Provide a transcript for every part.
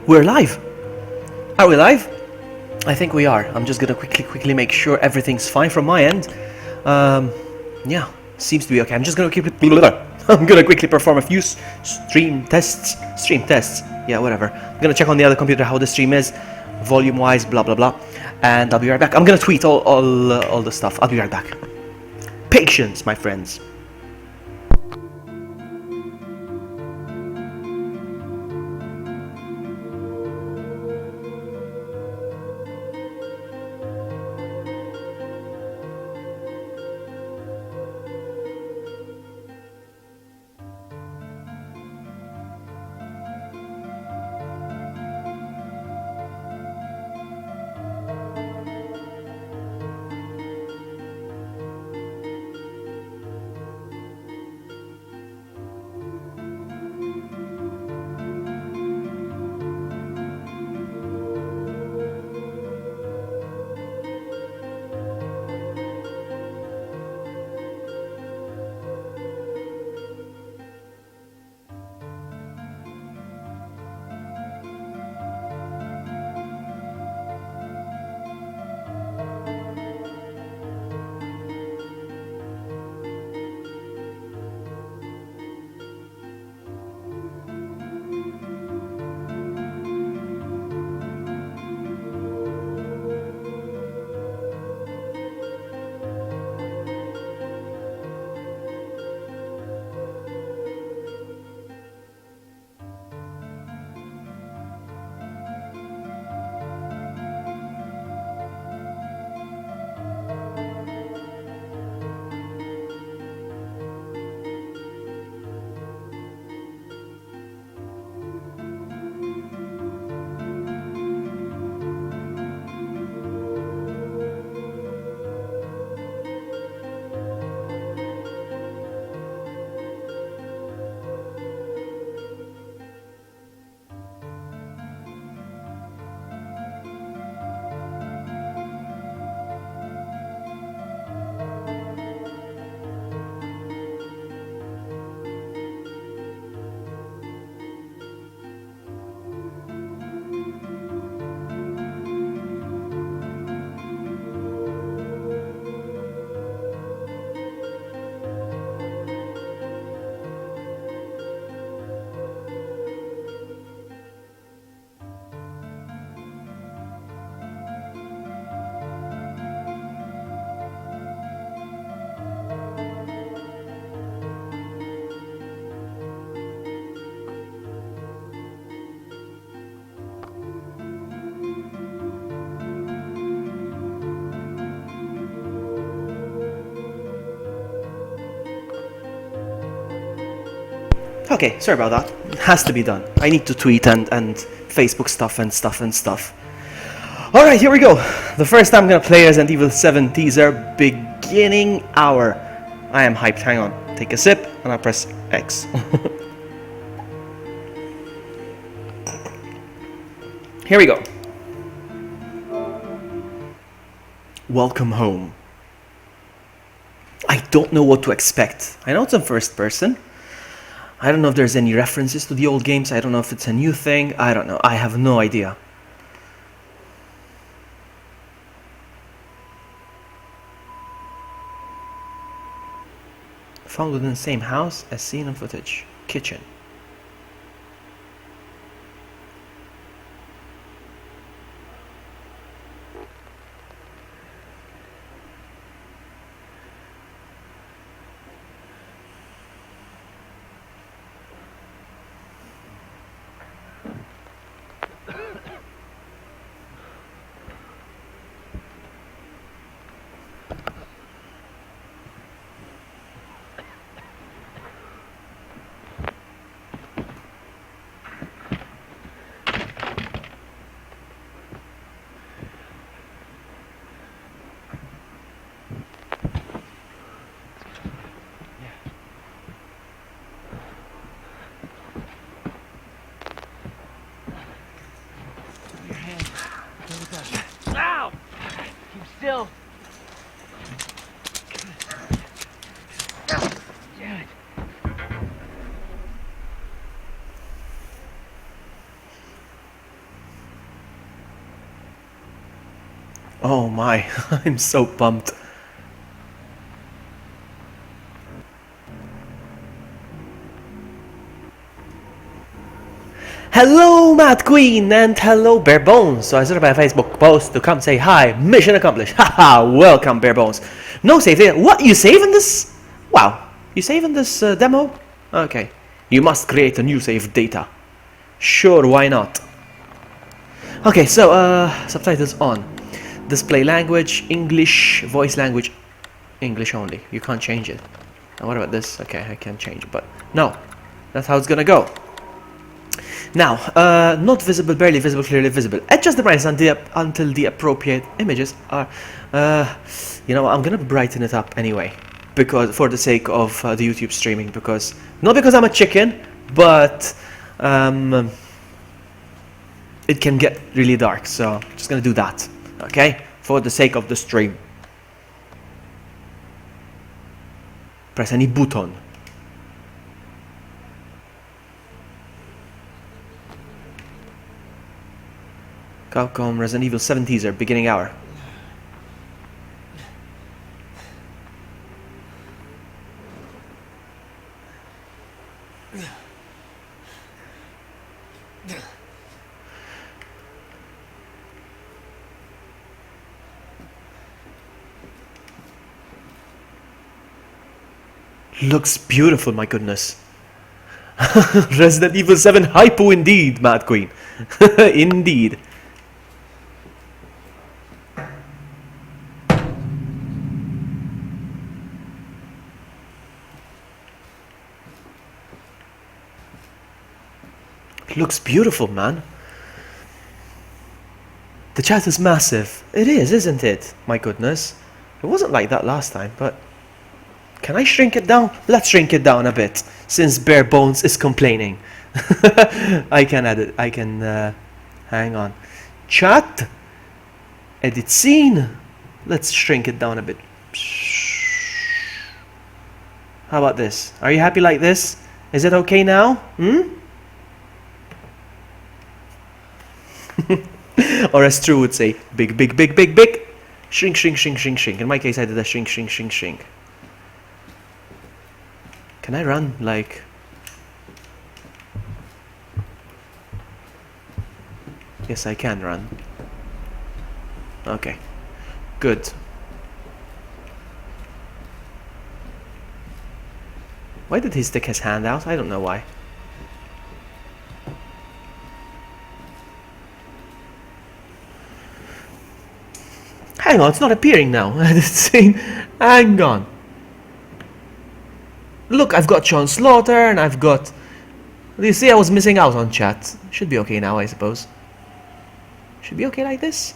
We're live! Are we live? I think we are. I'm just gonna quickly make sure everything's fine from my end. Yeah, seems to be okay. I'm just gonna I'm gonna quickly perform a few stream tests. Yeah, whatever. I'm gonna check on the other computer how the stream is, volume-wise, blah blah blah, and I'll be right back. I'm gonna tweet all the stuff. I'll be right back. Patience, my friends. Okay, sorry about that. It has to be done. I need to tweet and Facebook stuff. Alright, here we go. The first time I'm gonna play Resident Evil 7 teaser, beginning hour. I am hyped. Hang on. Take a sip and I press X. Here we go. Welcome home. I don't know what to expect. I know it's in first person. I don't know if there's any references to the old games. I don't know if it's a new thing. I don't know. I have no idea. Found within the same house as seen in footage. Kitchen. Still. Oh my, I'm so pumped. Hello, Mad Queen, and hello, Bare Bones. So I saw my Facebook post to come say hi. Mission accomplished. Haha, welcome, Bare Bones. No save data. What? You saving this? Wow. You saving this demo? Okay. You must create a new save data. Sure, why not? Okay, so subtitles on. Display language, English, voice language, English only. You can't change it. And what about this? Okay, I can change it, but no. That's how it's gonna go. Now, not visible, barely visible, clearly visible. Adjust the brightness until the appropriate images are... you know, I'm gonna brighten it up anyway. Because, for the sake of the YouTube streaming, because... Not because I'm a chicken, but... it can get really dark, so I'm just gonna do that. Okay? For the sake of the stream. Press any button. Capcom Resident Evil 7 teaser, beginning hour. Looks beautiful, my goodness. Resident Evil 7 hypo indeed, Mad Queen. Indeed. Looks beautiful, man. The chat is massive. It is, isn't it? My goodness. It wasn't like that last time, but... Can I shrink it down? Let's shrink it down a bit, since Bare Bones is complaining. I can edit. I can... hang on. Chat. Edit scene. Let's shrink it down a bit. How about this? Are you happy like this? Is it okay now? Hmm? Or as True would say, big, big, big, big, big. Shrink, shrink, shrink, shrink, shrink. In my case, I did a shrink, shrink, shrink, shrink. Can I run like... Yes, I can run. Okay. Good. Why did he stick his hand out? I don't know why. Hang on, it's not appearing now. It's saying, hang on. Look, I've got Sean Slaughter and I've got... You see, I was missing out on chat. Should be okay now, I suppose. Should be okay like this?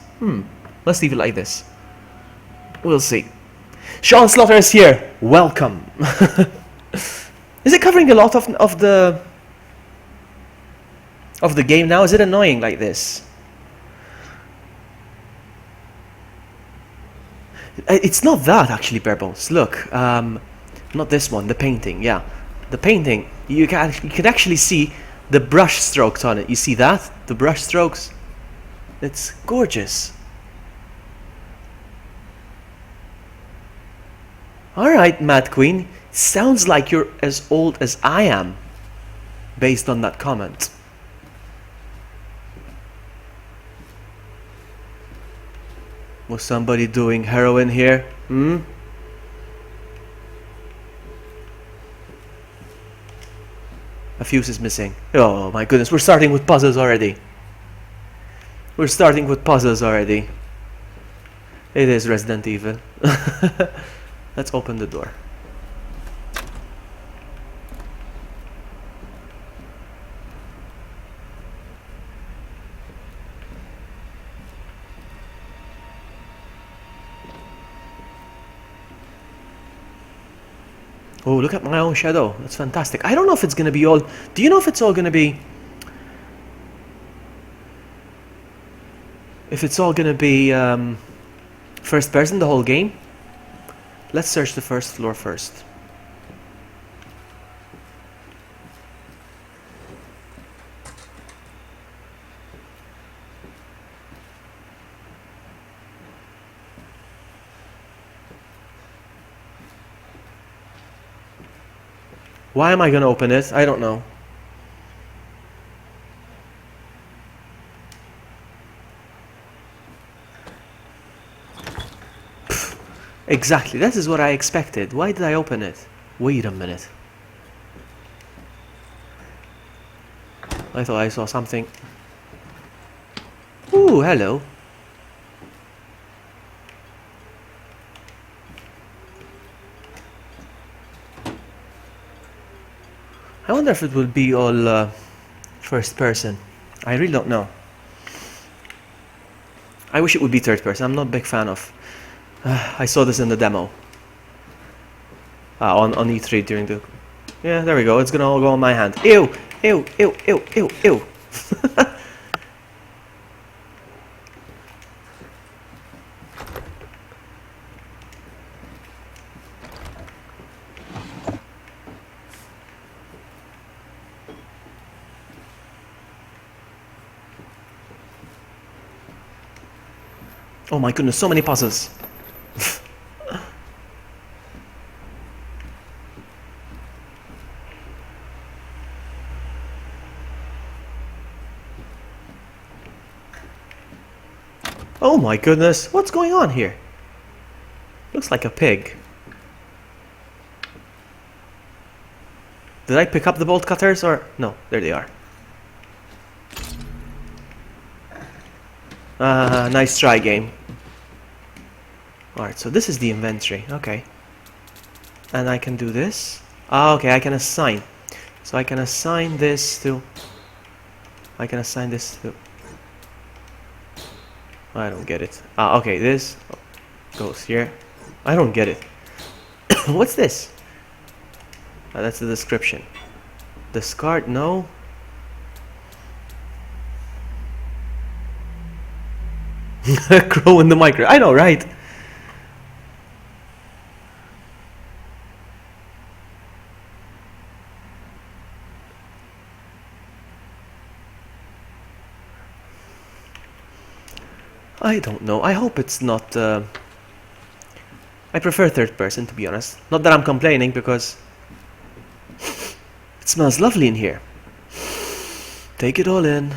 Let's leave it like this. We'll see. Sean Slaughter is here. Welcome. Is it covering a lot of the game now? Is it annoying like this? It's not that actually, Bare Bones. Look, not this one. The painting, yeah, the painting. You can actually see the brush strokes on it. You see that? The brush strokes. It's gorgeous. All right, Mad Queen. Sounds like you're as old as I am, based on that comment. Was somebody doing heroin here? Hmm? A fuse is missing. Oh my goodness, we're starting with puzzles already. We're starting with puzzles already. It is Resident Evil. Let's open the door. Oh, look at my own shadow. That's fantastic. I don't know if it's going to be all... Do you know if it's all going to be... If it's all going to be first person the whole game? Let's search the first floor first. Why am I gonna open it? I don't know. Exactly, this is what I expected. Why did I open it? Wait a minute. I thought I saw something. Ooh, hello. I wonder if it will be all first person. I really don't know. I wish it would be third person. I'm not a big fan of. I saw this in the demo. On E3 during the. Yeah, there we go. It's gonna all go on my hand. Ew! Ew! Ew! Ew! Ew! Ew! Oh my goodness, so many puzzles. Oh my goodness, what's going on here? Looks like a pig. Did I pick up the bolt cutters or... No, there they are. Nice try, game. Alright, so this is the inventory, okay. And I can do this. Ah, okay, I can assign. So I can assign this to... I can assign this to... I don't get it. Ah, okay, this goes here. I don't get it. What's this? That's the description. Discard, no. Crow in the micro. I know, right? I don't know. I hope it's not... I prefer third person, to be honest. Not that I'm complaining, because... It smells lovely in here. Take it all in.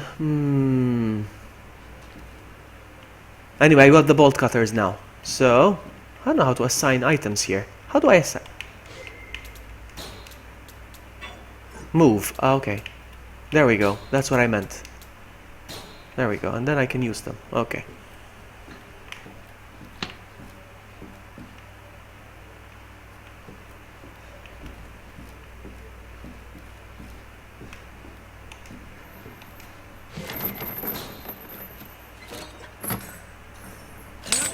Anyway, I got the bolt cutters now. So, I don't know how to assign items here. How do I assign? Move. Ah, okay. There we go. That's what I meant. There we go. And then I can use them. Okay.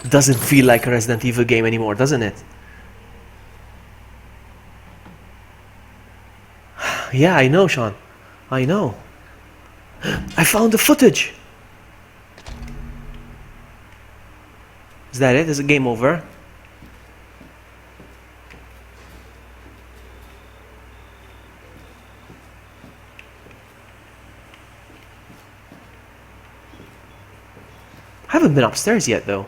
Doesn't feel like a Resident Evil game anymore, doesn't it? Yeah, I know, Sean. I know. I found the footage! Is that it? Is it game over? I haven't been upstairs yet, though.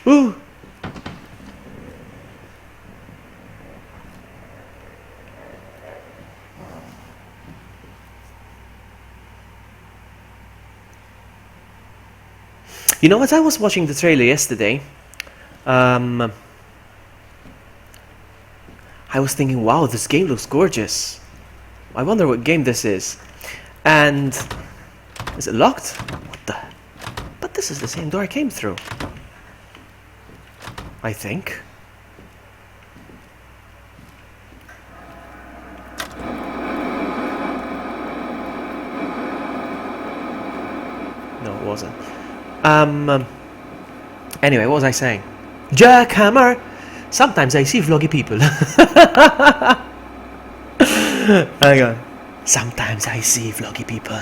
Ooh! You know, as I was watching the trailer yesterday, I was thinking, wow, this game looks gorgeous. I wonder what game this is. And... Is it locked? What the... But this is the same door I came through. I think. No, it wasn't. Anyway, what was I saying? Jackhammer! Sometimes I see vloggy people. Hang on. Sometimes I see vloggy people.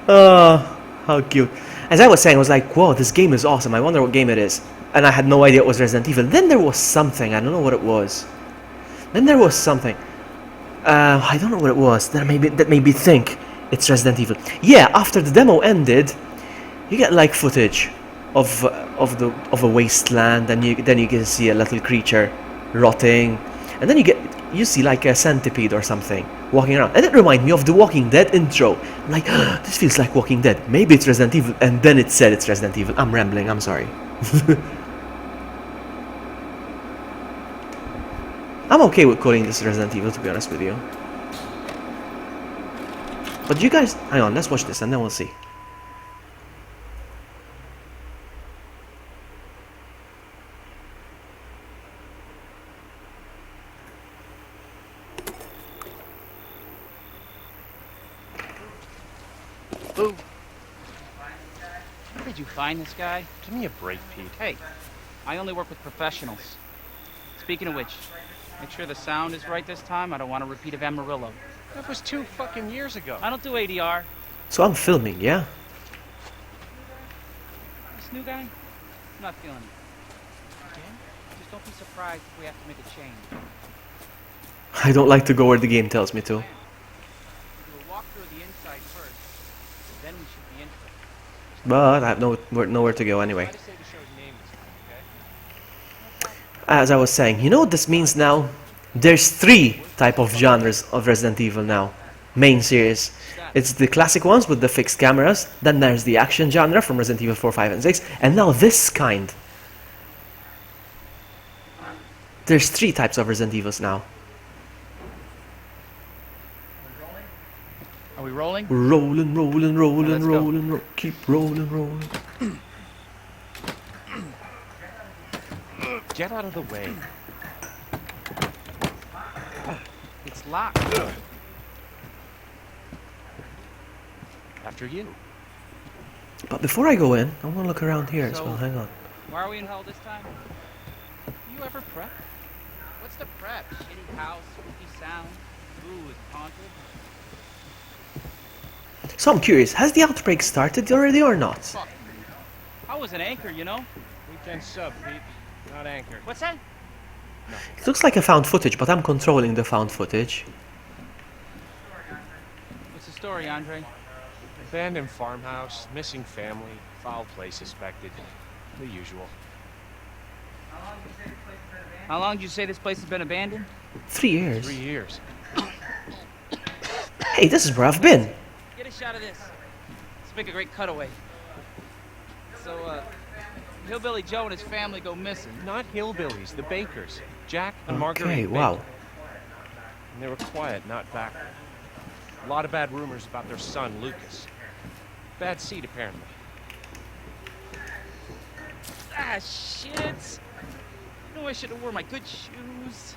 Oh, how cute. As I was saying, I was like, whoa, this game is awesome. I wonder what game it is. And I had no idea it was Resident Evil. Then there was something. I don't know what it was. Then there was something. I don't know what it was. That made me think it's Resident Evil. Yeah, after the demo ended, you get like footage. of a wasteland, and then you can see a little creature rotting, and then you see like a centipede or something walking around, and it reminded me of the Walking Dead intro. I'm like, this feels like Walking Dead. Maybe it's Resident Evil, and then it said it's Resident Evil. I'm rambling. I'm sorry. I'm okay with calling this Resident Evil, to be honest with you. But you guys, hang on, let's watch this and then we'll see. Boo. Where did you find this guy? Give me a break, Pete. Hey, I only work with professionals. Speaking of which, make sure the sound is right this time. I don't want a repeat of Amarillo. That was 2 fucking years ago. I don't do ADR. So I'm filming, yeah? This new guy? I'm not feeling it. Again? Just don't be surprised if we have to make a change. I don't like to go where the game tells me to. We'll walk through the inside first, then we should be interested. But I have nowhere to go anyway. Try to say the show's name this time, okay? As I was saying, you know what this means now? There's 3 type of genres of Resident Evil now. Main series. It's the classic ones with the fixed cameras, then there's the action genre from Resident Evil 4, 5 and 6, and now this kind. There's 3 types of Resident Evils now. Are we rolling? Rolling, rolling, rolling, Let's go. rolling, keep rolling, rolling. Get out of the way. It's locked. After you. But before I go in, I want to look around here as So- well. Hang on. Why are we in hell this time? You ever prep? What's the prep? Shitty house, spooky sound, ooh, it's haunted. So I'm curious, has the outbreak started already or not? Fuck. I was an anchor, you know? Weekend sub, Pete. Not anchor. What's that? It looks like a found footage, but I'm controlling the found footage. What's the story, Andre? Abandoned farmhouse, missing family, foul play suspected. The usual. How long did you say this place has been abandoned? 3 years. 3 years. Hey, this is where I've been. Get a shot of this. Let's make a great cutaway. So, Hillbilly Joe and his family go missing. Not hillbillies, the Bakers. Jack and Marguerite Okay, Baker. wow. And they were quiet, not backward. A lot of bad rumors about their son, Lucas. Bad seed, apparently. Ah, shit! I know I should have worn my good shoes.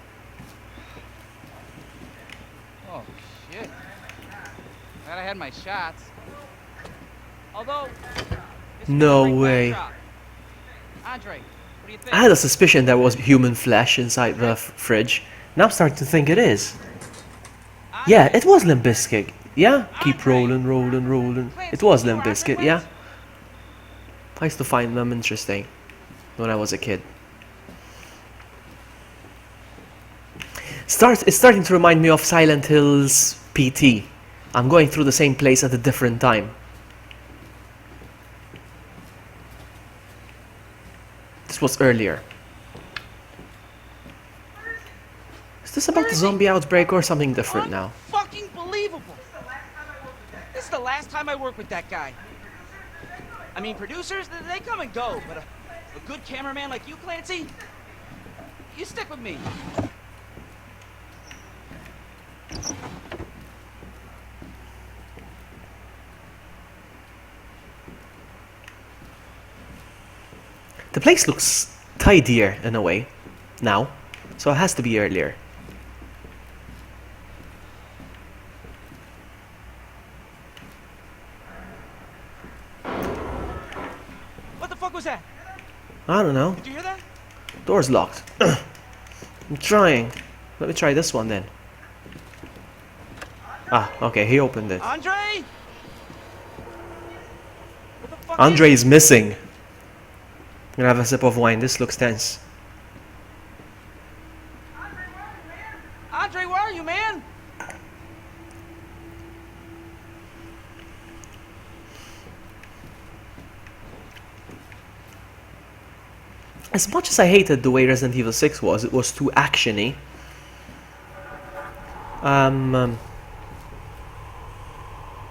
Oh, shit. Glad I had my shots. Although... this No feels like way. backdrop. Andre, what do you think? I had a suspicion there was human flesh inside the fridge. Now I'm starting to think it is. Yeah, it was Limp Bizkit. Yeah? Keep rolling, rolling, rolling. It was Limp Bizkit, yeah? I used to find them interesting when I was a kid. It's starting to remind me of Silent Hill's PT. I'm going through the same place at a different time. This was earlier. Is this about the zombie outbreak or something different now? Fucking believable. This is the last time I work with that guy. I mean, producers, they come and go, but a good cameraman like you, Clancy, you stick with me. The place looks tidier in a way now, so it has to be earlier. What the fuck was that? I don't know. Did you hear that? Door's locked. I'm trying. Let me try this one then. Ah, okay, he opened it. Andre? What the fuck Andre is is missing. I'm gonna have a sip of wine. This looks tense. Andre, where are you, man? As much as I hated the way Resident Evil 6 was, it was too actiony.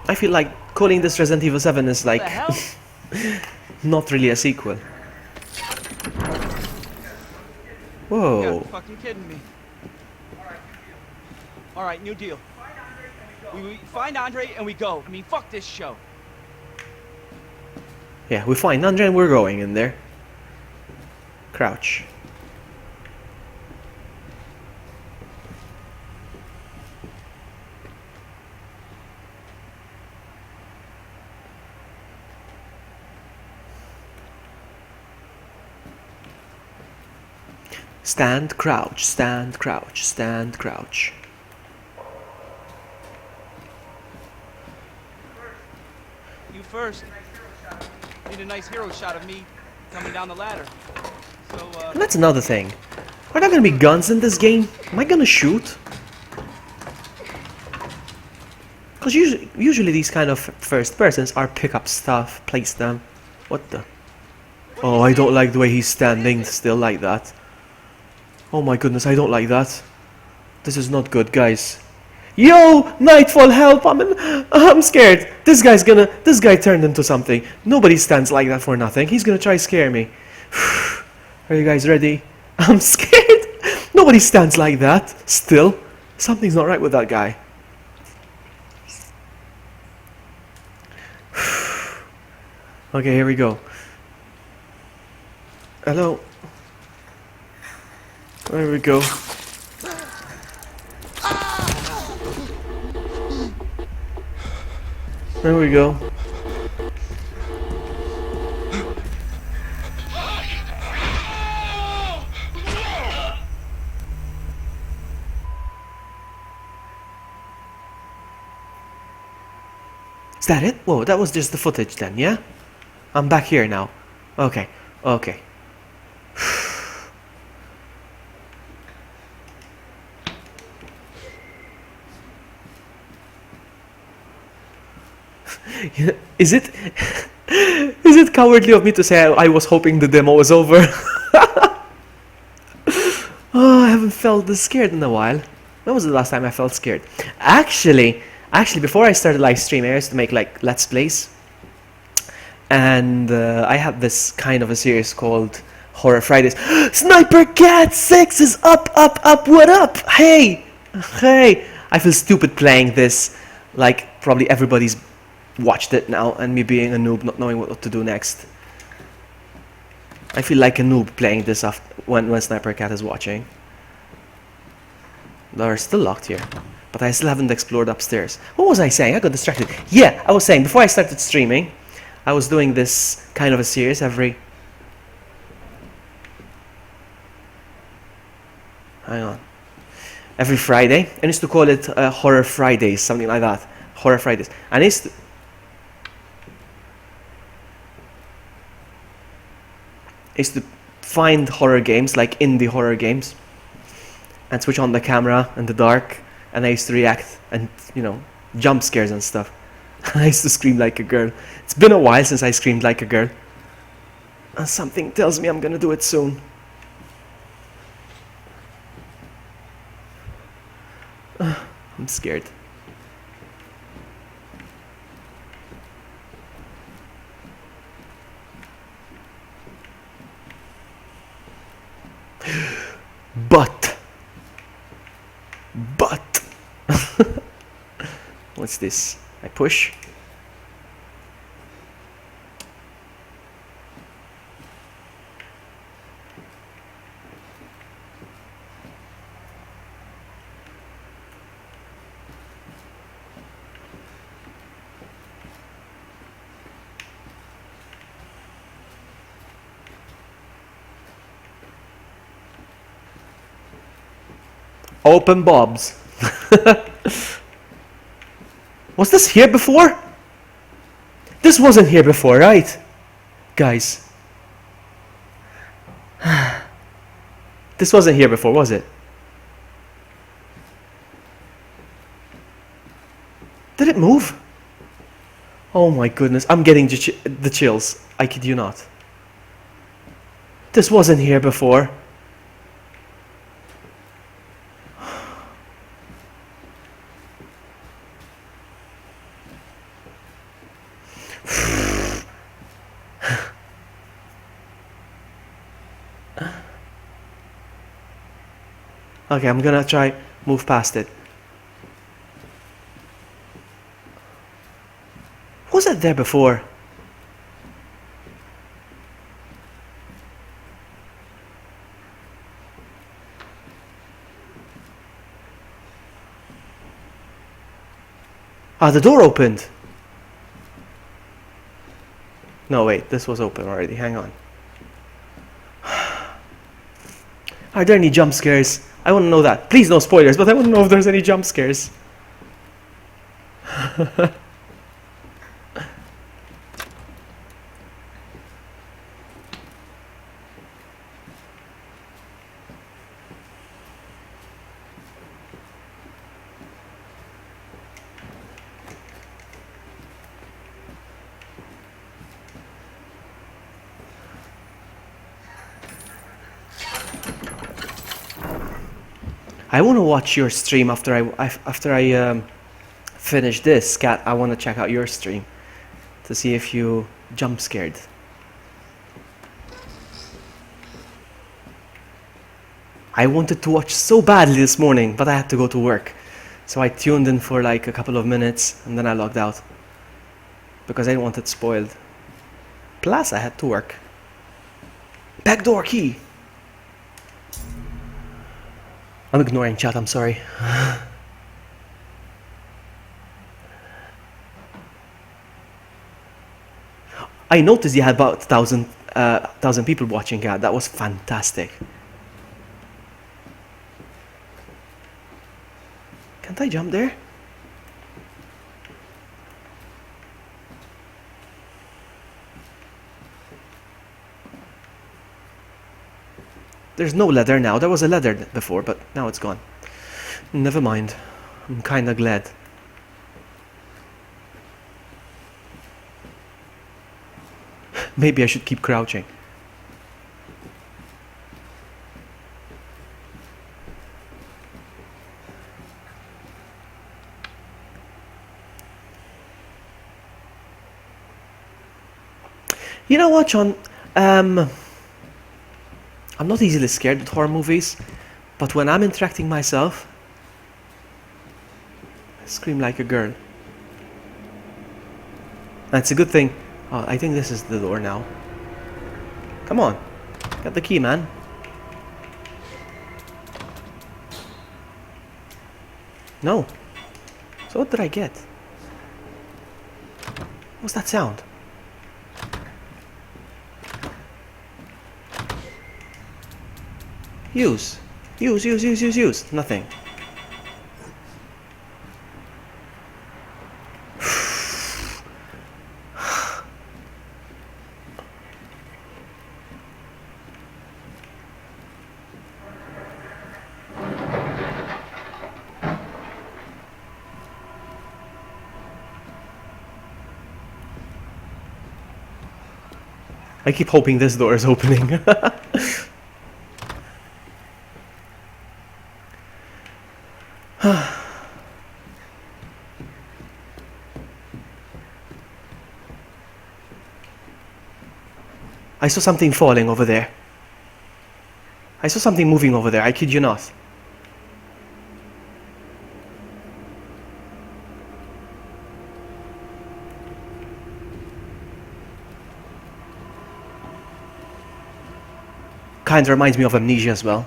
I feel like calling this Resident Evil 7 is like The hell? not really a sequel. You Whoa. gotta fucking kidding me. Alright, new deal. We find Andre and we go. I mean, fuck this show. Yeah, we find Andre and we're going in there. Crouch. Stand, crouch, stand, crouch, stand, crouch. You first. Need a nice hero shot of me coming down the ladder. So, And that's another thing. Are there gonna be guns in this game? Am I gonna shoot? Because usually these kind of first persons are pick up stuff, place them. What the? Oh, I don't like the way he's standing still like that. Oh my goodness, I don't like that. This is not good, guys. Yo, Nightfall, help! I'm scared. This guy turned into something. Nobody stands like that for nothing. He's gonna try to scare me. Are you guys ready? I'm scared. Nobody stands like that. Still, something's not right with that guy. Okay, here we go. Hello. There we go. There we go. Is that it? Whoa, that was just the footage then, yeah? I'm back here now. Okay, okay. Is it cowardly of me to say I was hoping the demo was over? Oh, I haven't felt this scared in a while. When was the last time I felt scared? Actually, before I started live streaming, I used to make like Let's Plays. And I have this kind of a series called Horror Fridays. Sniper Cat 6 is up, what up? Hey! I feel stupid playing this. Like, probably everybody's watched it now, and me being a noob, not knowing what to do next. I feel like a noob playing this when Sniper Cat is watching. They're still locked here, but I still haven't explored upstairs. What was I saying? I got distracted. Yeah, I was saying, before I started streaming, I was doing this kind of a series every... Hang on. Every Friday. I used to call it Horror Fridays, something like that. Horror Fridays. And I used to find horror games, like indie horror games, and switch on the camera in the dark, and I used to react and, you know, jump scares and stuff. I used to scream like a girl. It's been a while since I screamed like a girl. And something tells me I'm gonna do it soon. I'm scared. But what's this? I push. Open Bob's. Was this here before? This wasn't here before, right? Guys. This wasn't here before, was it? Did it move? Oh my goodness, I'm getting the chills. I kid you not. This wasn't here before. Okay, I'm gonna try move past it. Was it there before? Ah, the door opened. No, wait, this was open already. Hang on. Are there any jump scares? I want to know that. Please, no spoilers, but I want to know if there's any jump scares. I want to watch your stream after I finish this. Kat, I want to check out your stream to see if you jump scared. I wanted to watch so badly this morning, but I had to go to work. So I tuned in for like a couple of minutes and then I logged out because I didn't want it spoiled. Plus, I had to work. Backdoor key. I'm ignoring chat, I'm sorry. I noticed you had about 1,000 people watching. Yeah, that was fantastic. Can't I jump there? There's no leather now. There was a leather before, but now it's gone. Never mind. I'm kinda glad. Maybe I should keep crouching. You know what, John? I'm not easily scared with horror movies, but when I'm interacting myself, I scream like a girl. That's a good thing. Oh, I think this is the door now. Come on, got the key, man. No. So what did I get? What's that sound? Use. Nothing. I keep hoping this door is opening. I saw something falling over there. I saw something moving over there, I kid you not. Kinda reminds me of Amnesia as well.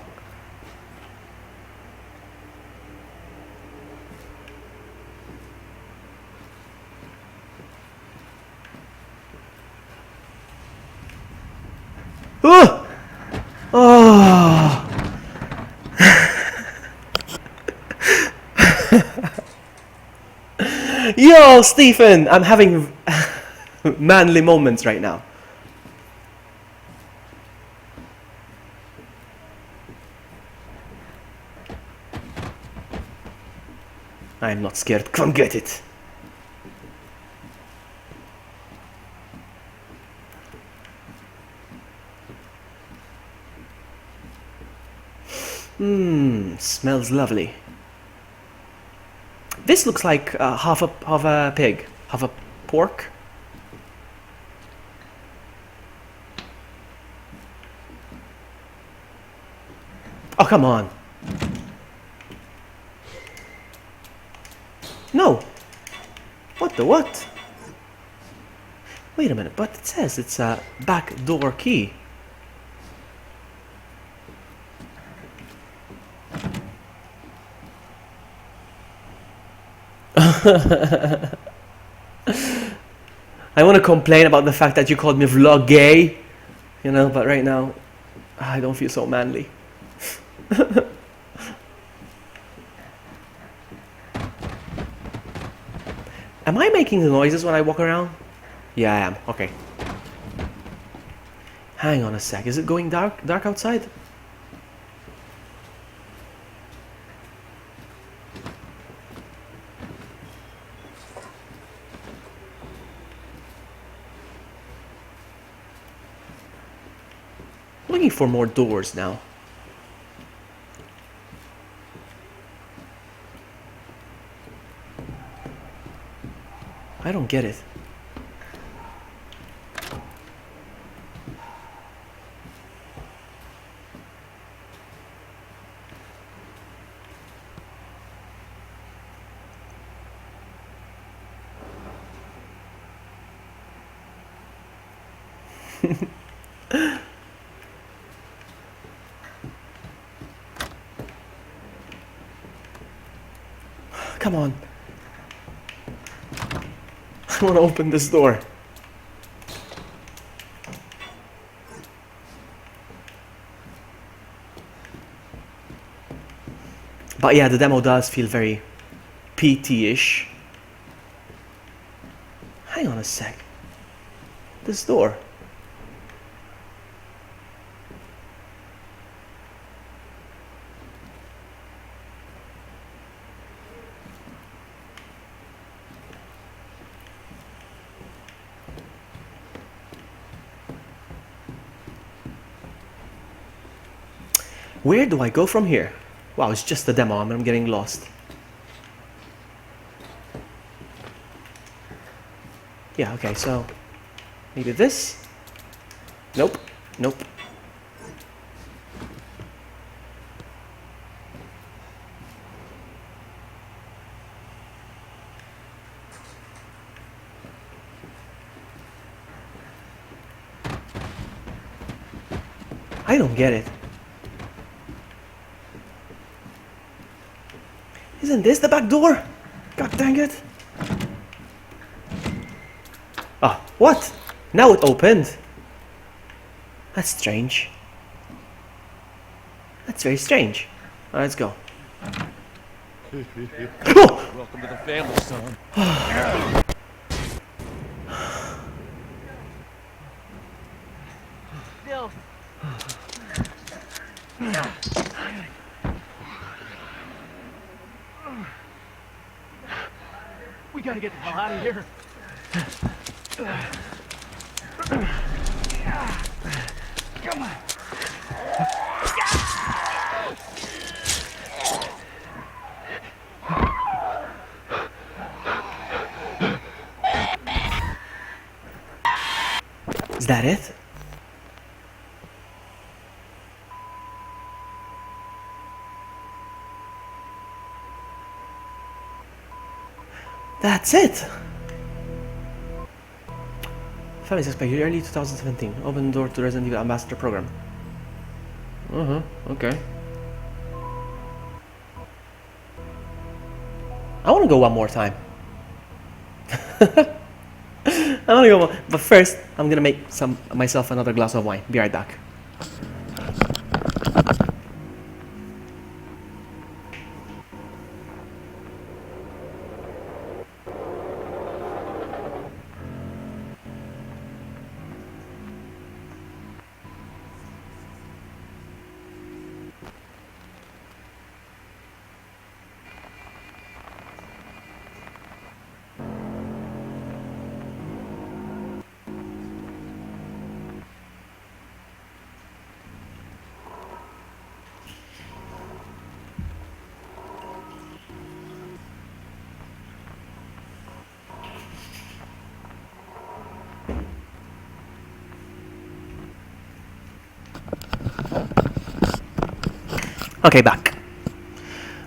Oh! Oh! Yo, Stephen! I'm having manly moments right now. I'm not scared. Come get it. Smells lovely. This looks like half a pig, half a pork. Oh, come on. No. What the what? Wait a minute, but it says it's a back door key. I want to complain about the fact that you called me vlog gay, you know, but right now I don't feel so manly. Am I making the noises when I walk around? Yeah, I am. Okay. Hang on a sec. Is it going dark outside? Looking for more doors now. I don't get it. Come on. I want to open this door. But yeah, the demo does feel very PT-ish. Hang on a sec. This door. Where do I go from here? Wow, it's just a demo. I'm getting lost. Yeah, okay, so maybe this? Nope. Nope. I don't get it. Isn't this the back door? God dang it. Ah, what? Now it opened. That's strange. That's very strange. Alright, let's go. Oh! Welcome to the family, son. Bill. We gotta get the hell out of here. Come on. Is that it? That's it! Family suspect, early 2017. Open door to Resident Evil Ambassador Program. Okay. I want to go one more time. I want to go one, but first, I'm gonna make myself another glass of wine. Be right back. Okay, back.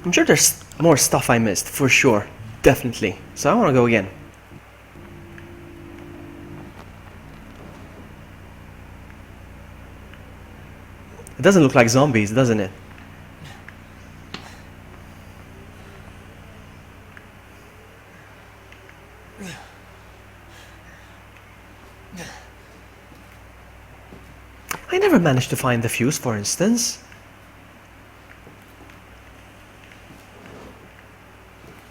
I'm sure there's more stuff I missed, for sure. Definitely. So I want to go again. It doesn't look like zombies, doesn't it? I never managed to find the fuse, for instance.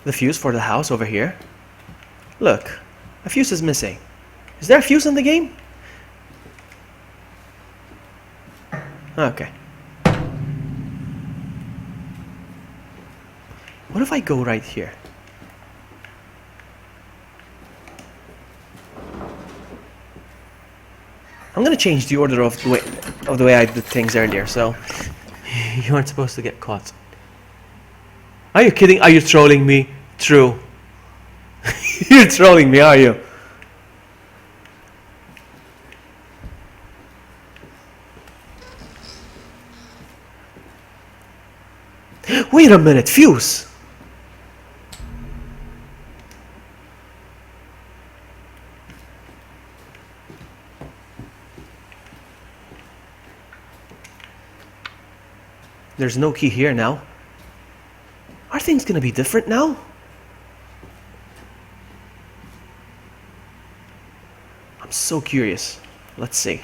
The fuse for the house over here. Look, a fuse is missing. Is there a fuse in the game? Okay. What if I go right here? I'm gonna change the order of the way I did things earlier, so you aren't supposed to get caught. Are you kidding? Are you trolling me? True. You're trolling me, are you? Wait a minute, fuse! There's no key here now. Are things gonna be different now? I'm so curious. Let's see.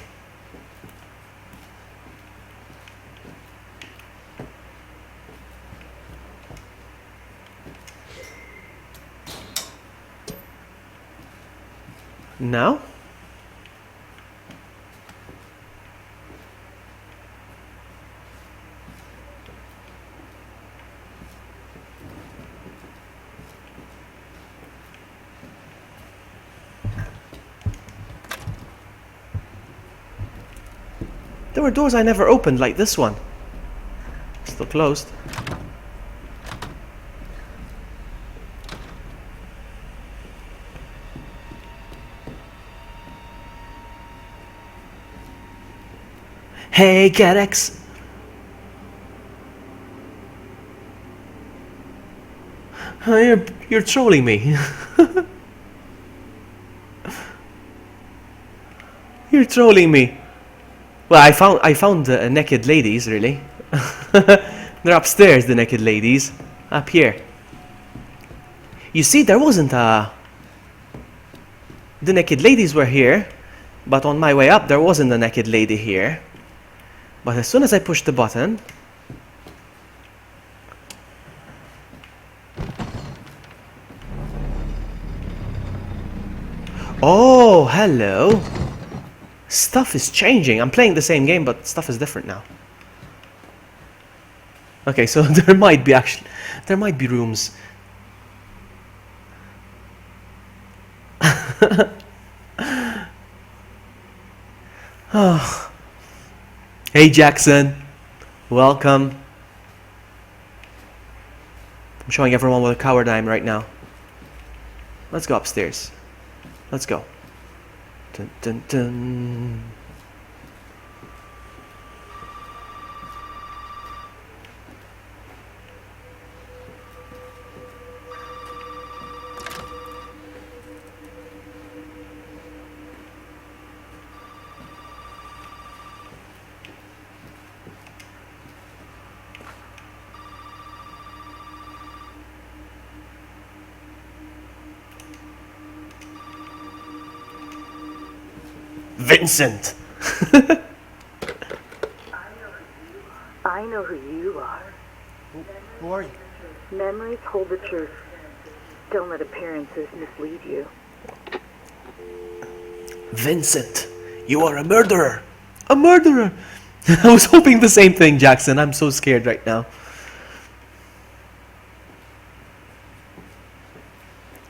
Now? There were doors I never opened, like this one. Still closed. Hey, Gadex! You're trolling me. You're trolling me. Well, I found the naked ladies, really. They're upstairs, the naked ladies. Up here. You see, there wasn't a... The naked ladies were here, but on my way up, there wasn't a naked lady here. But as soon as I pushed the button... Oh, hello. Stuff is changing. I'm playing the same game, but stuff is different now. Okay, so there might be rooms. Oh. Hey Jackson, welcome. I'm showing everyone what a coward I am right now. Let's go upstairs. Let's go. Dun, dun, dun. Vincent! I know who you are. Who are you? Memories hold the truth. Don't let appearances mislead you. Vincent, you are a murderer! A murderer! I was hoping the same thing, Jackson. I'm so scared right now.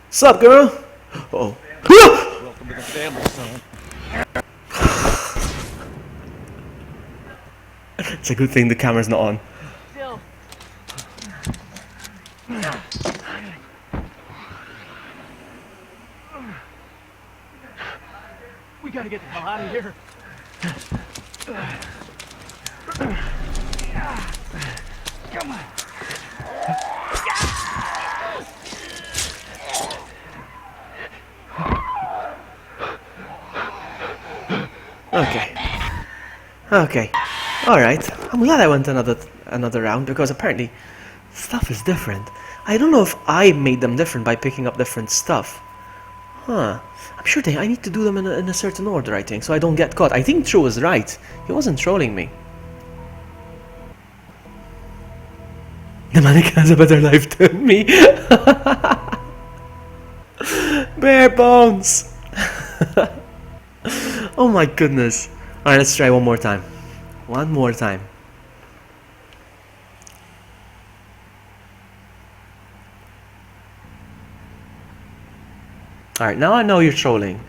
Sup, girl? Uh-oh. Welcome to the family, son. It's a good thing the camera's not on. Still. We gotta get the hell out of here. Come on. Okay. Okay. Alright. I'm glad I went another round because apparently stuff is different. I don't know if I made them different by picking up different stuff. Huh. I'm sure I need to do them in a certain order, I think, so I don't get caught. I think True was right. He wasn't trolling me. The mannequin has a better life than me. Bare bones. Oh my goodness. Alright, let's try one more time. One more time. Alright, now I know you're trolling.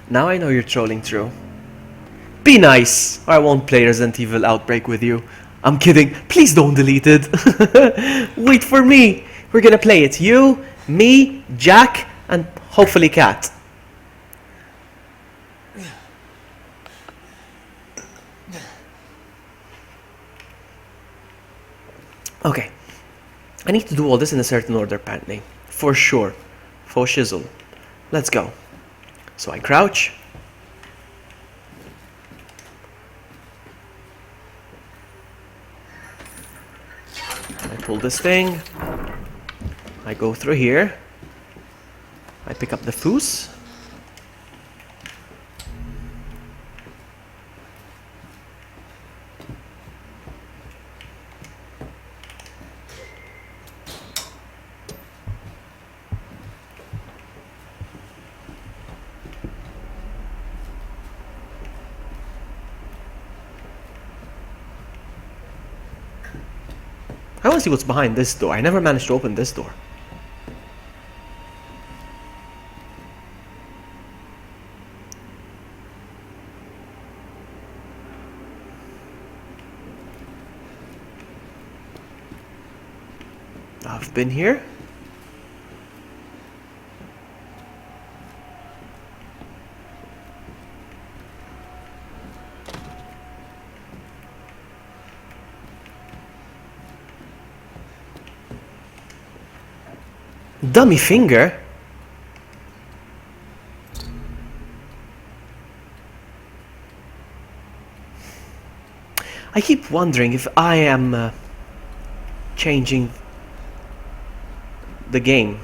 Now I know you're trolling, True. Be nice, or I won't play Resident Evil Outbreak with you. I'm kidding. Please don't delete it. Wait for me. We're gonna play it. You, me, Jack, and hopefully Cat. Okay. I need to do all this in a certain order, apparently. For sure. For shizzle. Let's go. So I crouch. I pull this thing. I go through here. I pick up the foos. I want to see what's behind this door. I never managed to open this door. I've been here. Dummy finger? I keep wondering if I am changing the game.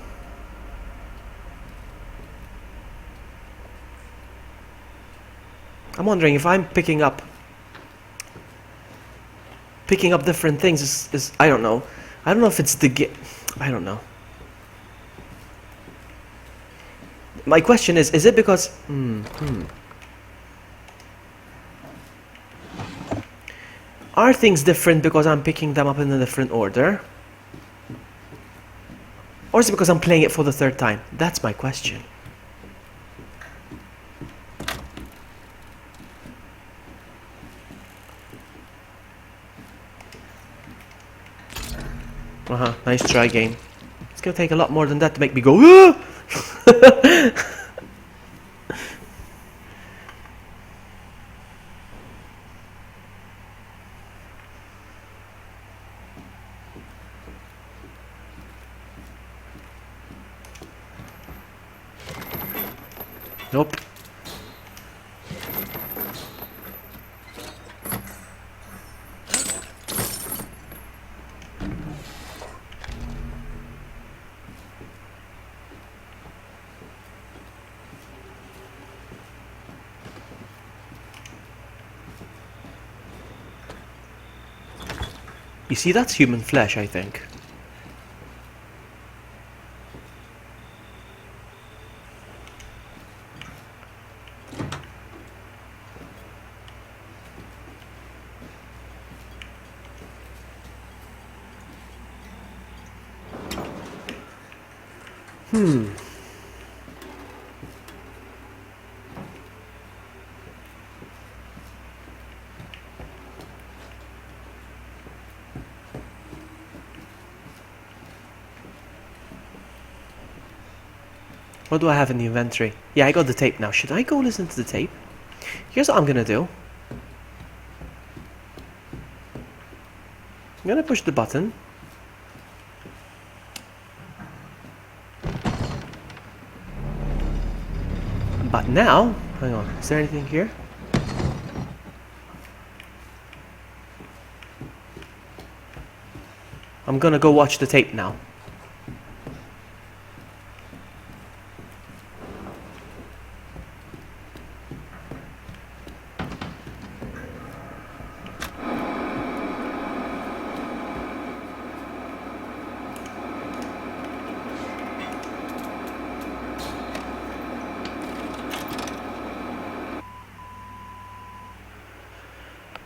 I'm wondering if I'm picking up different things is I don't know. I don't know if it's the game. I don't know. My question is it because... Are things different because I'm picking them up in a different order? Or is it because I'm playing it for the third time? That's my question. Nice try, game. It's gonna take a lot more than that to make me go... "Ah!" Nope. You see, that's human flesh, I think. What do I have in the inventory? Yeah, I got the tape now. Should I go listen to the tape? Here's what I'm gonna do. I'm gonna push the button. But now, hang on, is there anything here? I'm gonna go watch the tape now.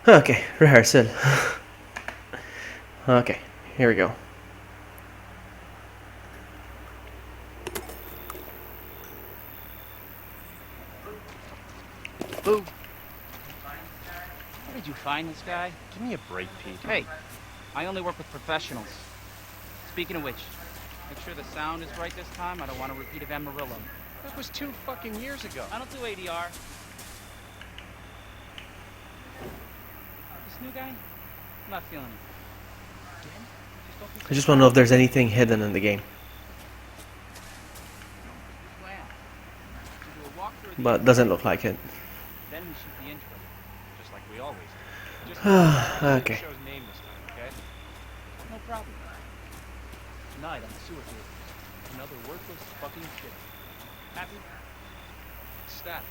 Okay, rehearsal. Okay, here we go. Boo. Where did you find this guy? Give me a break, Pete. Hey, I only work with professionals. Speaking of which, make sure the sound is right this time. I don't want a repeat of Amarillo. That was 2 fucking years ago. I don't do ADR. This new guy? I'm not feeling it. Again? Don't be I just want to know if there's anything hidden in the game. plan. Do a walkthrough of the But doesn't look like it. then we should be interested. Just like we always do. Just Okay. show's name this time, okay? No problem. Tonight on the sewer field. Another worthless fucking shit. Happy? Stat.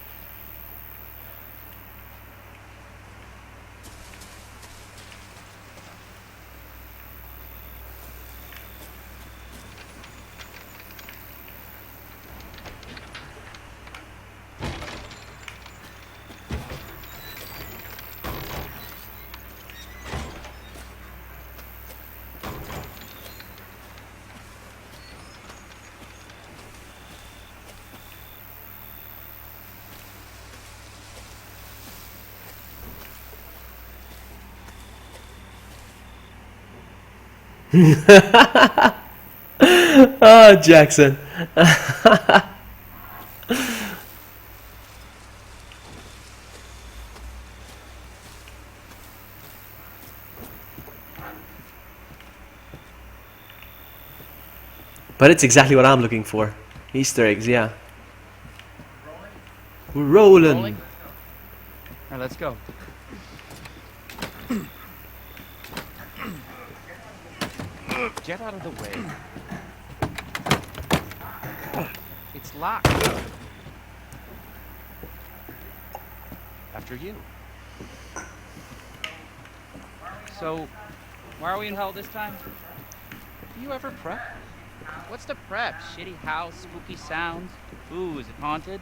Oh, Jackson. But it's exactly what I'm looking for. Easter eggs, yeah. We're rolling. Rolling? Alright, let's go. Get out of the way. It's locked. After you. So, why are we in hell this time? Do you ever prep? What's the prep? Shitty house, spooky sounds. Ooh, is it haunted?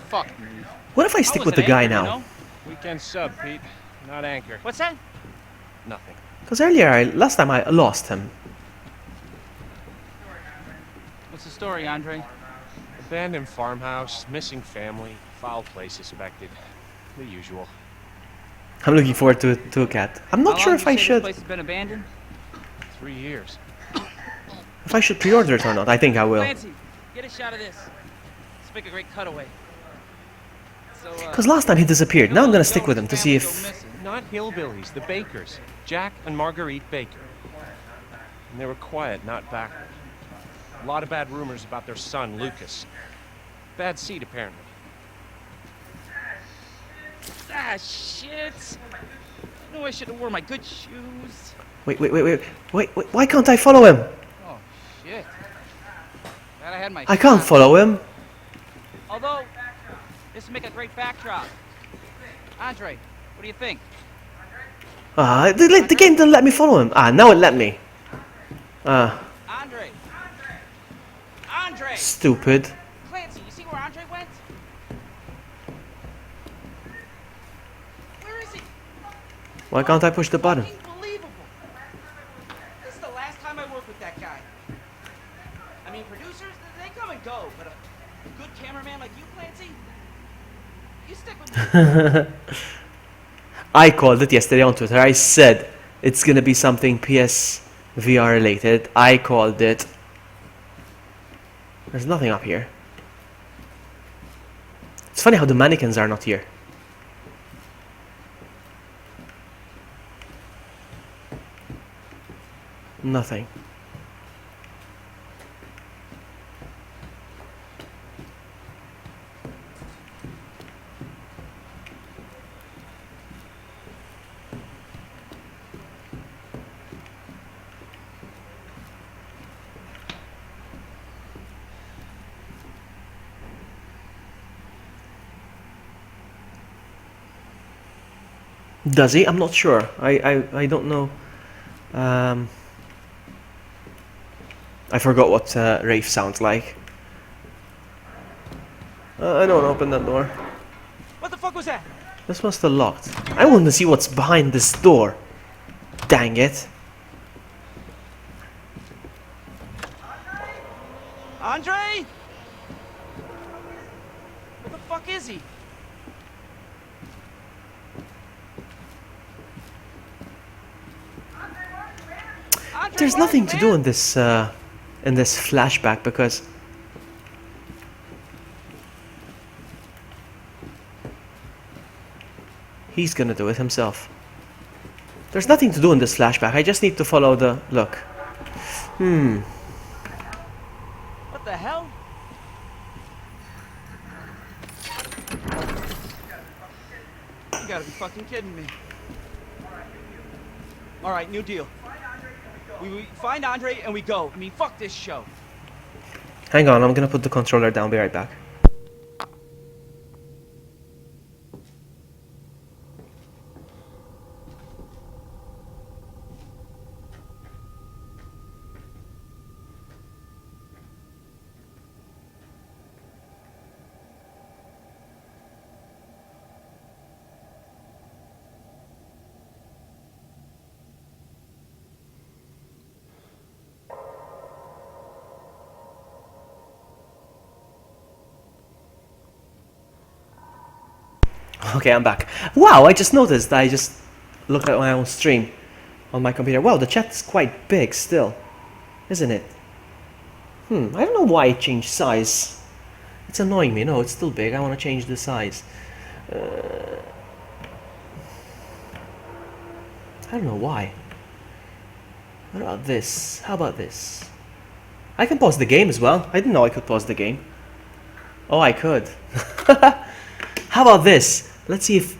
Fuck me. What if I stick with the guy now? Weekend sub, Pete. Not anchor. What's that? Nothing. Because earlier, last time I lost him. What's the story, Andre? Abandoned farmhouse, missing family, foul play suspected. The usual. I'm looking forward to a cat. I'm not How sure long if did I you say should. This place has been abandoned? 3 years. If I should pre-order it or not. I think I will. Clancy, get a shot of this. Let's make a great cutaway. So, Because last time he disappeared. Now I'm gonna stick with him to see if. Not hillbillies, the Bakers. Jack and Marguerite Baker. And they were quiet, not backward. A lot of bad rumors about their son, Lucas. Bad seed, apparently. Ah, shit. I know I should have worn my good shoes. Wait. Why can't I follow him? Oh, shit. Glad I had my I can't shot. follow him. Although, this would make a great backdrop. Andre, what do you think? The game didn't let me follow him. Now it let me. Andre! Andre! Stupid. Clancy, you see where Andre went? Where is he? Why can't I push the button? Unbelievable! This is the last time I work with that guy. I mean, producers, they come and go, but a good cameraman like you, Clancy, you stick with me. I called it yesterday on Twitter. I said it's gonna be something PS VR related. I called it. There's nothing up here. It's funny how the mannequins are not here. Nothing. Does he? I'm not sure. I don't know. I forgot what Rafe sounds like. I don't open that door. What the fuck was that? This must have locked. I want to see what's behind this door. Dang it. Andre? Where the fuck is he? Andre, There's where are nothing you, to man? do in this flashback because he's gonna do it himself. There's nothing to do in this flashback. I just need to follow the look. What the hell? You gotta be fucking kidding me. Alright, new deal. We find Andre and we go. I mean, fuck this show. Hang on, I'm gonna put the controller down. Be right back. Okay, I'm back. Wow, I just noticed. I just looked at my own stream on my computer. Wow, the chat's quite big still, isn't it? I don't know why it changed size. It's annoying me. No, it's still big. I want to change the size. I don't know why. What about this? How about this? I can pause the game as well. I didn't know I could pause the game. Oh, I could. How about this? Let's see if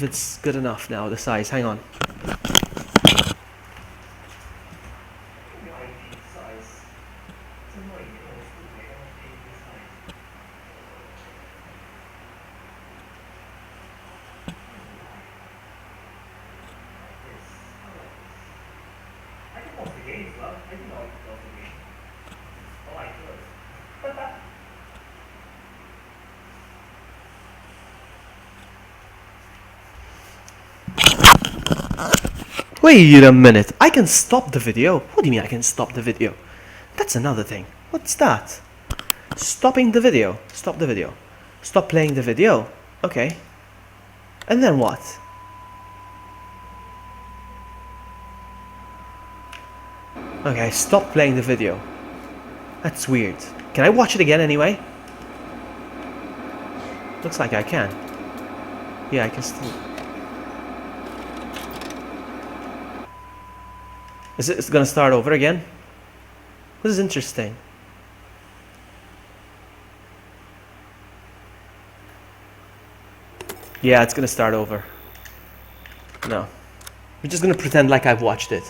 it's good enough now, the size. Hang on. Wait a minute, I can stop the video? What do you mean I can stop the video? That's another thing. What's that? Stopping the video. Stop the video. Stop playing the video. Okay. And then what? Okay, stop playing the video. That's weird. Can I watch it again anyway? Looks like I can. Yeah, I can still... Is it gonna start over again? This is interesting. Yeah, it's gonna start over. No. We're just gonna pretend like I've watched it.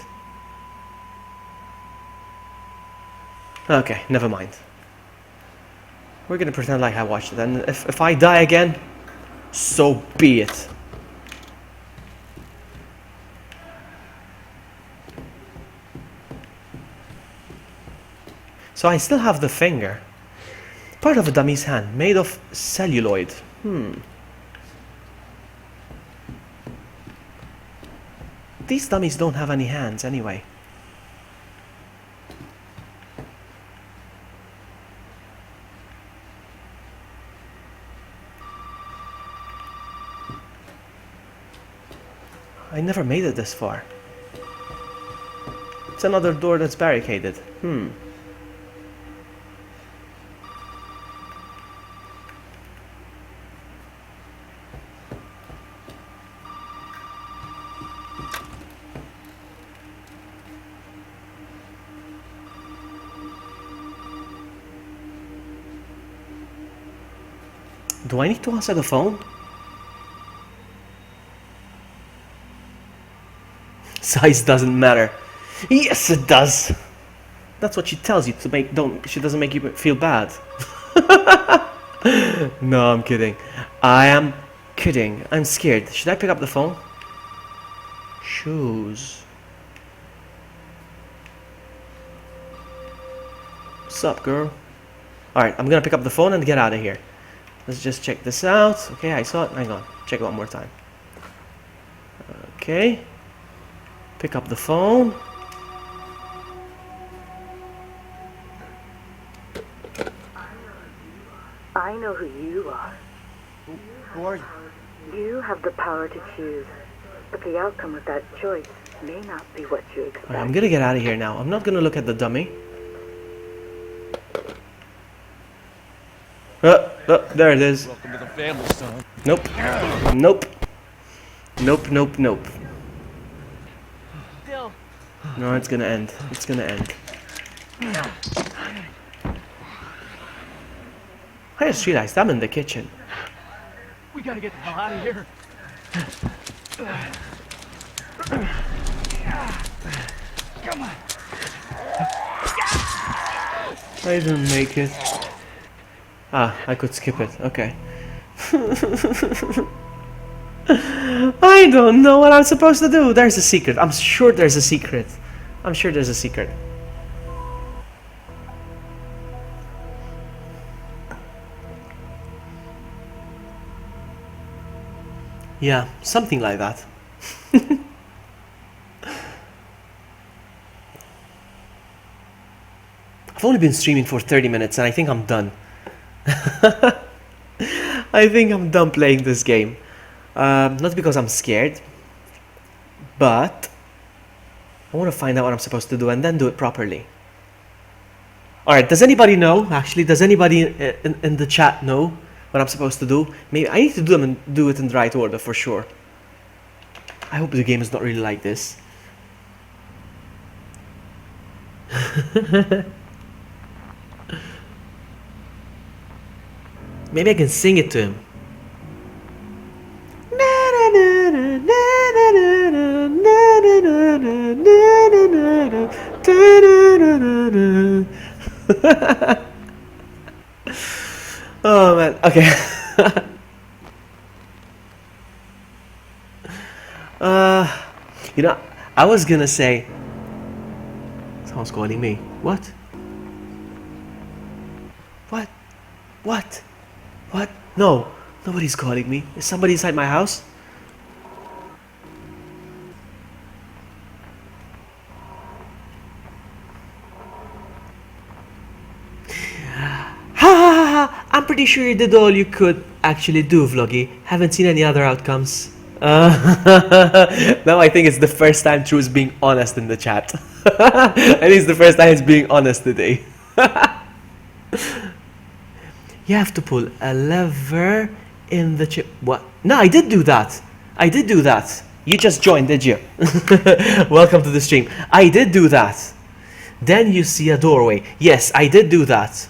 Okay, never mind. We're gonna pretend like I watched it, and if I die again, so be it. So I still have the finger. Part of a dummy's hand, made of celluloid. These dummies don't have any hands anyway. I never made it this far. It's another door that's barricaded. Do I need to answer the phone? Size doesn't matter. Yes, it does. That's what she tells you to make. She doesn't make you feel bad. No, I'm kidding. I am kidding. I'm scared. Should I pick up the phone? Shoes. What's up, girl? Alright, I'm gonna pick up the phone and get out of here. Let's just check this out. Okay, I saw it. Hang on. Check it one more time. Okay. Pick up the phone. I know who you are. Who are you? You have the power to choose, but the outcome of that choice may not be what you expect. Alright, I'm gonna get out of here now. I'm not gonna look at the dummy. There it is. Welcome to the family, son. Nope. Nope. Nope, nope, nope. Dill. No, it's gonna end. It's gonna end. I just realized I'm in the kitchen. We gotta get the hell out of here. Come on. I didn't make it. Ah, I could skip it. Okay. I don't know what I'm supposed to do. There's a secret. I'm sure there's a secret. I'm sure there's a secret. Yeah, something like that. I've only been streaming for 30 minutes and I think I'm done. I think I'm done playing this game. Not because I'm scared, but I want to find out what I'm supposed to do and then do it properly. Alright, does anybody know? Actually, does anybody in the chat know what I'm supposed to do? Maybe I need to do it in the right order for sure. I hope the game is not really like this. Maybe I can sing it to him. Oh man, okay. You know, I was gonna say someone's calling me. What? What? What? What? No, nobody's calling me. Is somebody inside my house? I'm pretty sure you did all you could actually do, Vloggy. Haven't seen any other outcomes. Now I think it's the first time True is being honest in the chat. At least the first time he's being honest today. You have to pull a lever in the chip. What? No, I did do that. I did do that. You just joined, did you? Welcome to the stream. I did do that. Then you see a doorway. Yes, I did do that.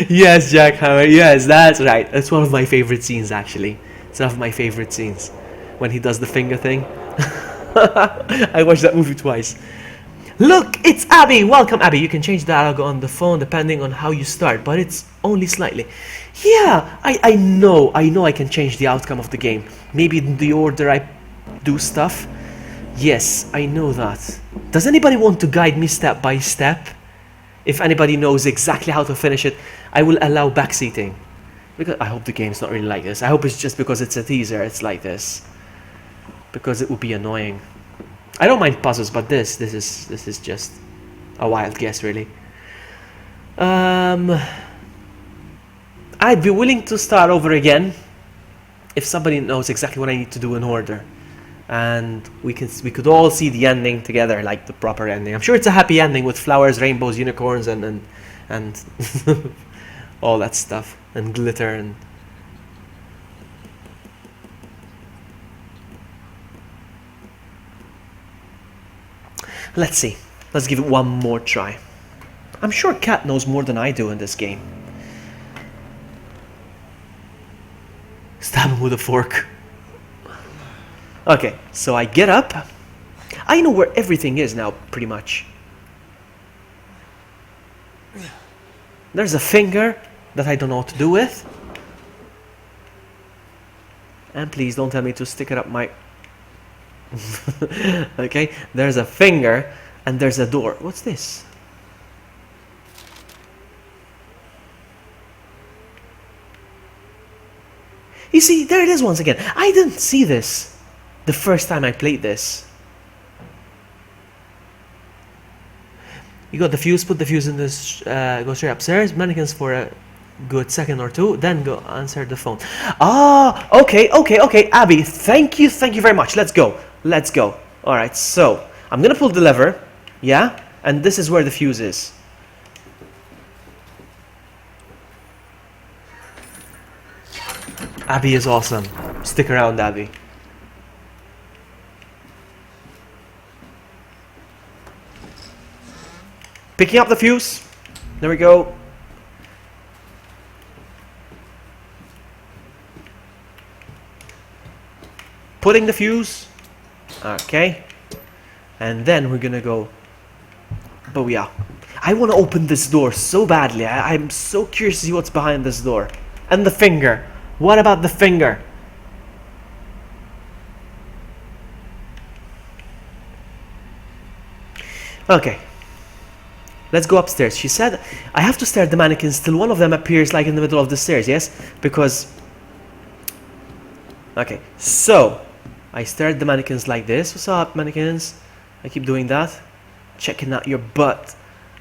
Yes, Jackhammer. Yes, that's right. It's one of my favorite scenes, actually. It's one of my favorite scenes. When he does the finger thing. I watched that movie twice. Look, it's Abby. Welcome, Abby. You can change the dialogue on the phone depending on how you start, but it's only slightly. Yeah, I know I can change the outcome of the game. Maybe in the order I do stuff. Yes, I know that. Does anybody want to guide me step by step? If anybody knows exactly how to finish it, I will allow backseating. Because I hope the game's not really like this. I hope it's just because it's a teaser, it's like this. Because it would be annoying. I don't mind puzzles, but this is just a wild guess, really. I'd be willing to start over again if somebody knows exactly what I need to do in order, and we could all see the ending together, like the proper ending. I'm sure it's a happy ending with flowers, rainbows, unicorns, and all that stuff, and glitter and. Let's see. Let's give it one more try. I'm sure Cat knows more than I do in this game. Stab him with a fork. Okay, so I get up. I know where everything is now, pretty much. There's a finger that I don't know what to do with. And please don't tell me to stick it up my... Okay, there's a finger and there's a door. What's this? You see, there it is once again. I didn't see this the first time I played this. You got the fuse, put the fuse in this, go straight upstairs, mannequins for a good second or two, then go answer the phone. Ah, okay, Abby, thank you very much. Let's go. Alright, so, I'm gonna pull the lever, yeah? And this is where the fuse is. Abby is awesome. Stick around, Abby. Picking up the fuse. There we go. Putting the fuse. Okay. And then we're gonna go. But yeah. I want to open this door so badly. I'm so curious to see what's behind this door. And the finger. What about the finger? Okay. Let's go upstairs. She said I have to stare at the mannequins till one of them appears like in the middle of the stairs, yes? Because... Okay, so I stare at the mannequins like this. What's up, mannequins? I keep doing that. Checking out your butt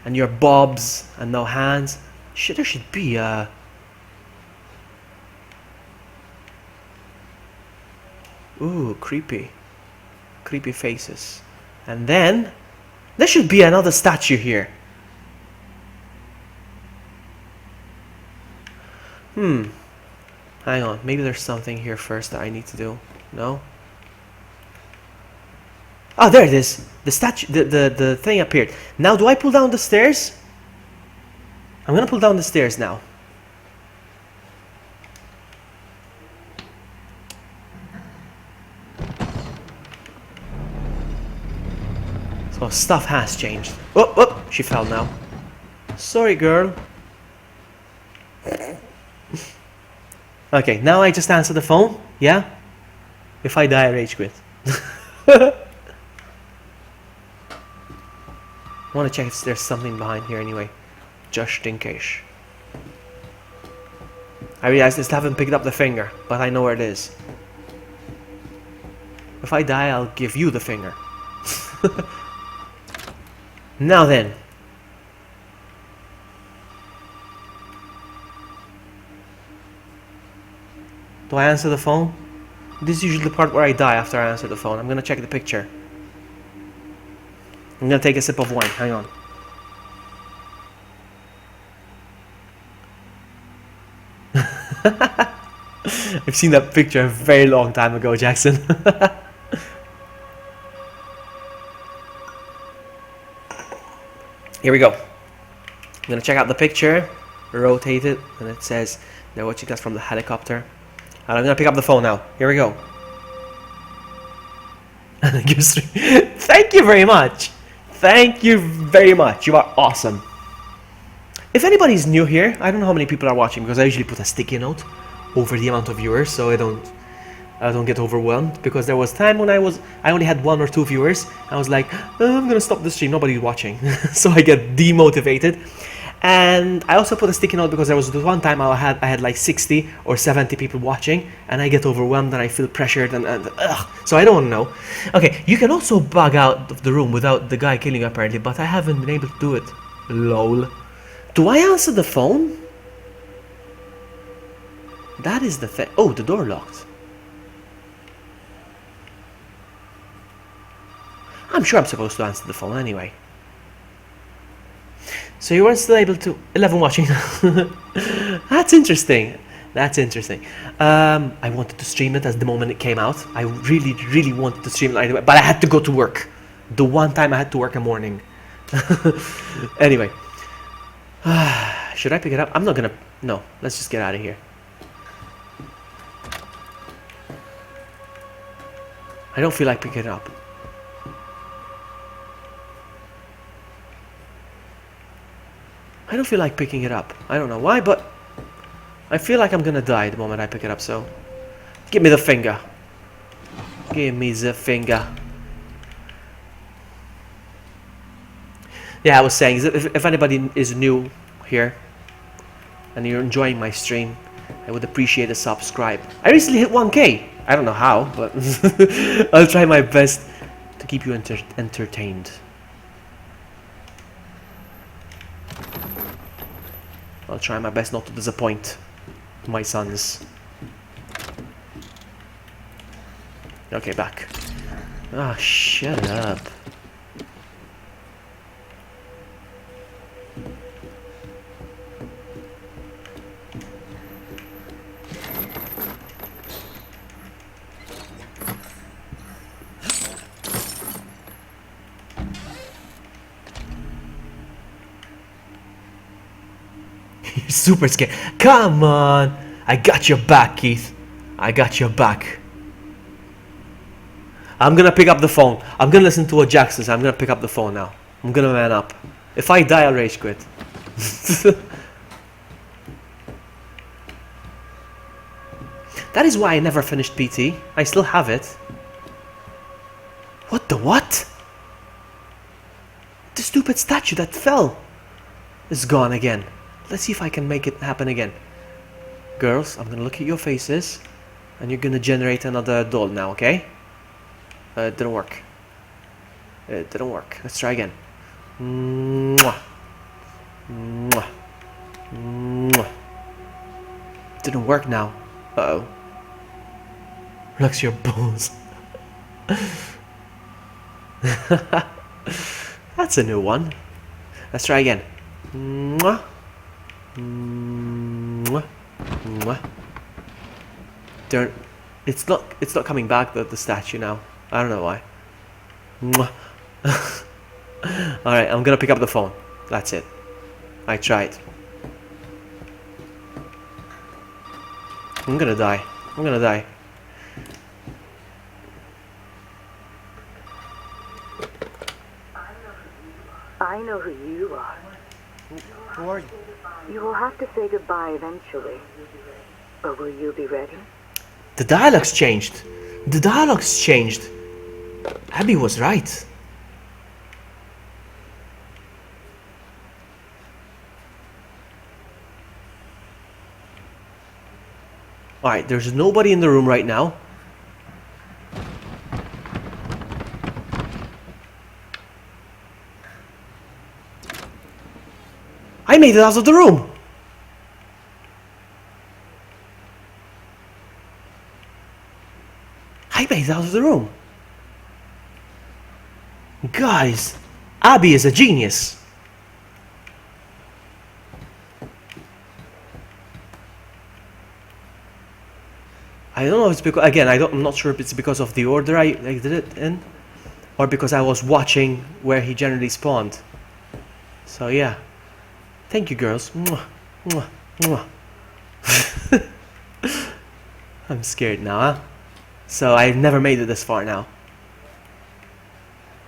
and your bobs and no hands. Shit, there should be ooh, creepy. Creepy faces. And then there should be another statue here. Hang on, maybe there's something here first that I need to do. No? Oh, there it is. The statue, the thing appeared. Now, do I pull down the stairs? I'm gonna pull down the stairs now. So stuff has changed. Oh, she fell now. Sorry, girl. Okay, now I just answer the phone, yeah? If I die, I rage quit. I want to check if there's something behind here anyway, just in case. I realize I still haven't picked up the finger, but I know where it is. If I die, I'll give you the finger. Now then. Do I answer the phone? This is usually the part where I die after I answer the phone. I'm gonna check the picture. I'm gonna take a sip of wine. Hang on. I've seen that picture a very long time ago, Jackson. Here we go. I'm gonna check out the picture, rotate it, and it says they're watching us from the helicopter. And I'm gonna pick up the phone now. Here we go. And it gives 3. Thank you very much. Thank you very much. You are awesome. If anybody's new here, I don't know how many people are watching because I usually put a sticky note over the amount of viewers so I don't get overwhelmed, because there was time when I only had 1 or 2 viewers. I was like, oh, I'm gonna stop the stream, nobody's watching. So I get demotivated. And I also put a sticky note because there was one time I had like 60 or 70 people watching, and I get overwhelmed and I feel pressured and ugh, so I don't want to know. Okay, you can also bug out of the room without the guy killing you apparently, but I haven't been able to do it. Lol. Do I answer the phone? That is the thing. Oh, the door locked. I'm sure I'm supposed to answer the phone anyway. So you weren't still able to... 11 watching. That's interesting. That's interesting. I wanted to stream it as the moment it came out. I really, really wanted to stream it, but I had to go to work. The one time I had to work in the morning. Anyway. Should I pick it up? I'm not gonna... No, let's just get out of here. I don't feel like picking it up. I don't feel like picking it up. I don't know why, but I feel like I'm gonna die the moment I pick it up, so... Give me the finger. Give me the finger. Yeah, I was saying, if anybody is new here and you're enjoying my stream, I would appreciate a subscribe. I recently hit 1K. I don't know how, but I'll try my best to keep you entertained. I'll try my best not to disappoint my sons. Okay, back. Ah, shut up. You're super scared. Come on! I got your back, Keith. I got your back. I'm gonna pick up the phone. I'm gonna listen to what Jack says. I'm gonna pick up the phone now. I'm gonna man up. If I die, I'll rage quit. That is why I never finished PT. I still have it. What the what? The stupid statue that fell is gone again. Let's see if I can make it happen again. Girls, I'm gonna look at your faces and you're gonna generate another doll now, okay? It didn't work. It didn't work. Let's try again. Mwah. Mwah. Mwah. Didn't work now. Uh-oh. Relax your balls. That's a new one. Let's try again. Mwah. Mwah. Mwah. It's not coming back, the statue now. I don't know why. Alright, I'm gonna pick up the phone. That's it. I tried. I'm gonna die. I'm gonna die. I know who you are. Who are you? You will have to say goodbye eventually. But will you be ready? The dialogue's changed. The dialogue's changed. Abby was right. Alright, there's nobody in the room right now. I made it out of the room! I made it out of the room! Guys, Abby is a genius! I don't know if it's because, again, I'm not sure if it's because of the order I did it in, or because I was watching where he generally spawned. So yeah. Thank you, girls. Mwah, mwah, mwah. I'm scared now, huh? So I've never made it this far now.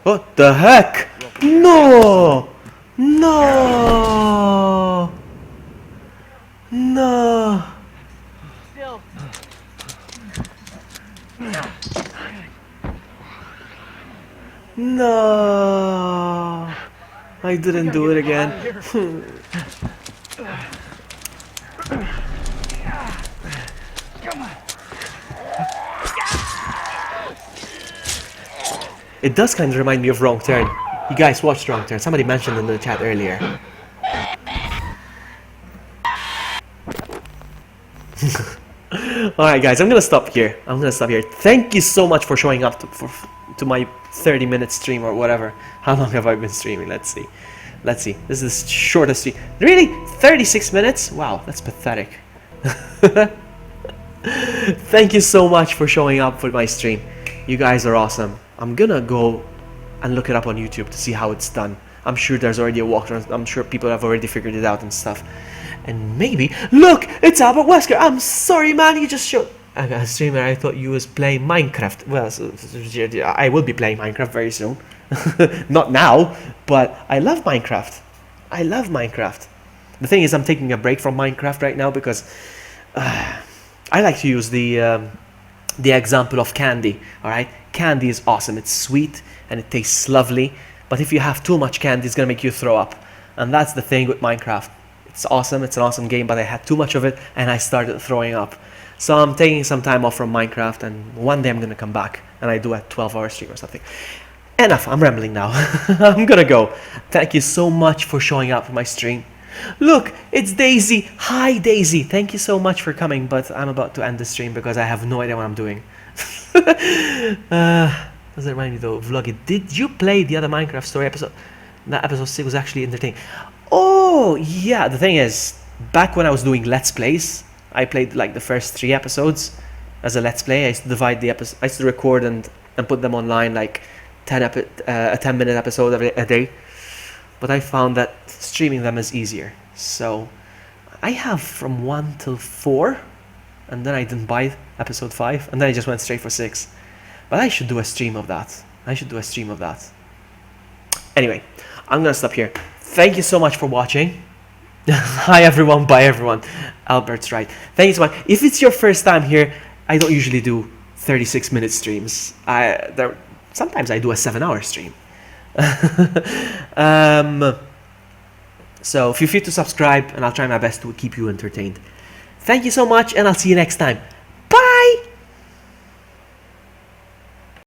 What the heck? No! No! No! Still. No! I didn't do it again. It does kind of remind me of Wrong Turn. You guys watched Wrong Turn. Somebody mentioned in the chat earlier. Alright guys, I'm gonna stop here. Thank you so much for showing up to my 30-minute stream or whatever. How long have I been streaming? Let's see. This is the shortest stream. Really? 36 minutes? Wow, that's pathetic. Thank you so much for showing up for my stream. You guys are awesome. I'm gonna go and look it up on YouTube to see how it's done. I'm sure there's already a walkthrough. I'm sure people have already figured it out and stuff. And maybe, look, it's Albert Wesker. I'm sorry, man, you just showed a streamer. I thought you was playing Minecraft. Well, I will be playing Minecraft very soon. Not now, but I love Minecraft. I love Minecraft. The thing is, I'm taking a break from Minecraft right now because I like to use the example of candy. All right, candy is awesome. It's sweet and it tastes lovely. But if you have too much candy, it's gonna make you throw up. And that's the thing with Minecraft. It's awesome. It's an awesome game, but I had too much of it and I started throwing up. So I'm taking some time off from Minecraft, and one day I'm gonna come back and I do a 12-hour stream or something. Enough. I'm rambling now. I'm gonna go. Thank you so much for showing up for my stream. Look, it's Daisy. Hi, Daisy. Thank you so much for coming, but I'm about to end the stream because I have no idea what I'm doing. Does it remind me though, Vloggy, did you play the other Minecraft story episode? That episode 6 was actually entertaining. Oh, yeah, the thing is, back when I was doing Let's Plays, I played like the first 3 episodes as a Let's Play. I used to divide the episodes, I used to record and put them online, like a 10-minute episode a day. But I found that streaming them is easier. So I have from 1 till 4, and then I didn't buy episode 5, and then I just went straight for 6. But I should do a stream of that. Anyway, I'm gonna stop here. Thank you so much for watching. Hi everyone, bye everyone. Albert's right. Thank you so much. If it's your first time here, I don't usually do 36-minute streams. Sometimes I do a 7-hour stream. So feel free to subscribe, and I'll try my best to keep you entertained. Thank you so much, and I'll see you next time.